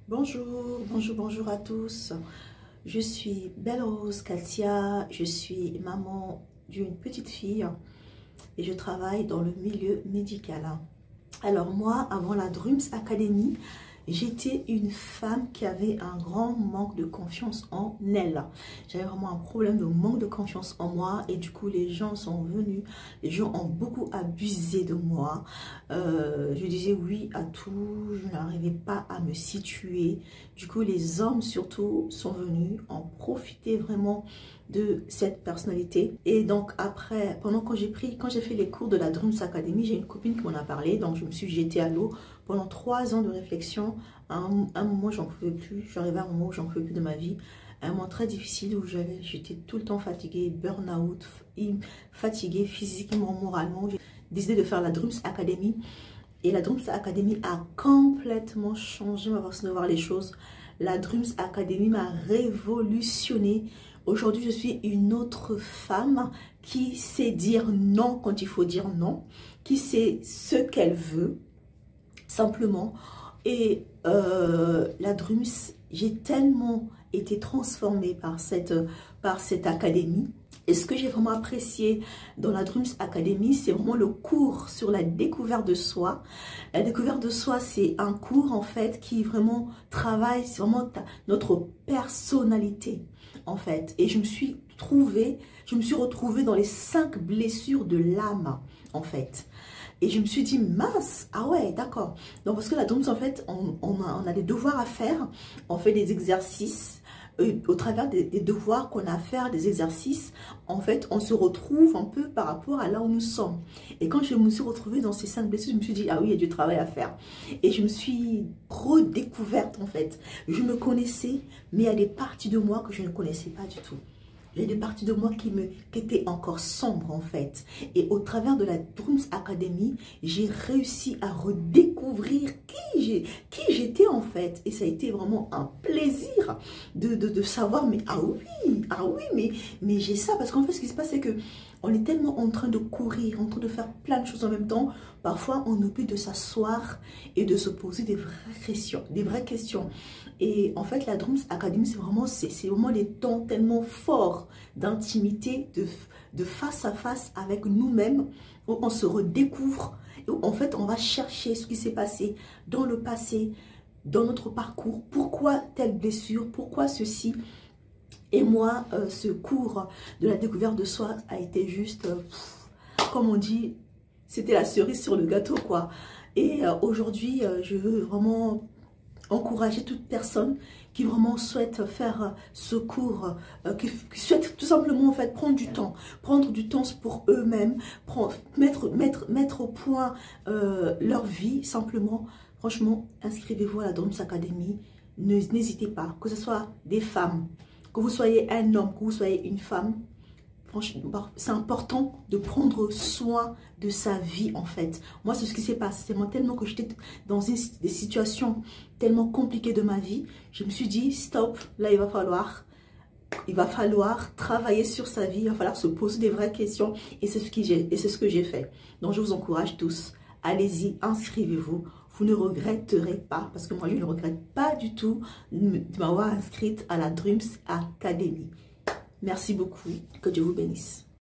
Bonjour, bonjour, bonjour à tous. Je suis Belle Rose Katia, je suis maman d'une petite fille et je travaille dans le milieu médical. Alors moi, avant la Drums Academy, j'étais une femme qui avait un grand manque de confiance en elle. J'avais vraiment un problème de manque de confiance en moi et du coup les gens sont venus, les gens ont beaucoup abusé de moi. Je disais oui à tout, je n'arrivais pas à me situer. Du coup les hommes surtout sont venus en profiter vraiment de cette personnalité. Et donc après, quand j'ai fait les cours de la Drums Academy, j'ai une copine qui m'en a parlé, donc je me suis jetée à l'eau pendant 3 ans de réflexion. À un moment j'en pouvais plus, j'arrivais à un moment où j'en pouvais plus de ma vie, un moment très difficile où j'étais tout le temps fatiguée, burn-out, fatiguée physiquement, moralement. J'ai décidé de faire la Drums Academy et la Drums Academy a complètement changé ma façon de voir les choses. La Drums Academy m'a révolutionnée. Aujourd'hui, je suis une autre femme qui sait dire non quand il faut dire non, qui sait ce qu'elle veut, simplement. Et la Drums, j'ai tellement été transformée par cette académie. Et ce que j'ai vraiment apprécié dans la Drums Academy, c'est vraiment le cours sur la découverte de soi. La découverte de soi, c'est un cours en fait qui vraiment travaille, c'est vraiment notre personnalité en fait. Et je me suis retrouvée dans les 5 blessures de l'âme en fait. Et je me suis dit, mince, ah ouais, d'accord. Donc, parce que la Drums, en fait, on a des devoirs à faire. On fait des exercices. Au travers des devoirs qu'on a à faire, des exercices, en fait, on se retrouve un peu par rapport à là où nous sommes. Et quand je me suis retrouvée dans ces 5 blessures, je me suis dit, ah oui, il y a du travail à faire. Et je me suis redécouverte, en fait. Je me connaissais, mais il y a des parties de moi que je ne connaissais pas du tout. Il y a des parties de moi qui étaient encore sombres en fait. Et au travers de la Drums Academy, j'ai réussi à redécouvrir qui j'étais en fait. Et ça a été vraiment un plaisir de savoir, mais ah oui, mais j'ai ça. Parce qu'en fait, ce qui se passe, c'est que on est tellement en train de courir, en train de faire plein de choses en même temps. Parfois, on oublie de s'asseoir et de se poser des vraies questions. Et en fait, la Drums Academy, c'est vraiment des temps tellement forts d'intimité, de face à face avec nous-mêmes, où on se redécouvre. Et où, en fait, on va chercher ce qui s'est passé dans le passé, dans notre parcours. Pourquoi telle blessure? Pourquoi ceci? Et moi, ce cours de la découverte de soi a été juste, comme on dit, c'était la cerise sur le gâteau, quoi. Et aujourd'hui, je veux vraiment encourager toute personne qui vraiment souhaite faire ce cours, qui souhaite tout simplement en fait prendre du temps pour eux-mêmes, mettre au point leur vie simplement. Franchement, inscrivez-vous à la Drums Academy. N'hésitez pas, que ce soit des femmes, que vous soyez un homme, que vous soyez une femme. Franchement, c'est important de prendre soin de sa vie en fait. Moi, c'est ce qui s'est passé. C'est moi tellement que j'étais dans des situations tellement compliquées de ma vie. Je me suis dit, stop, là, il va falloir travailler sur sa vie. Il va falloir se poser des vraies questions. Et c'est ce que j'ai fait. Donc, je vous encourage tous. Allez-y, inscrivez-vous. Vous ne regretterez pas. Parce que moi, je ne regrette pas du tout de m'avoir inscrite à la Drums Academy. Merci beaucoup. Que Dieu vous bénisse.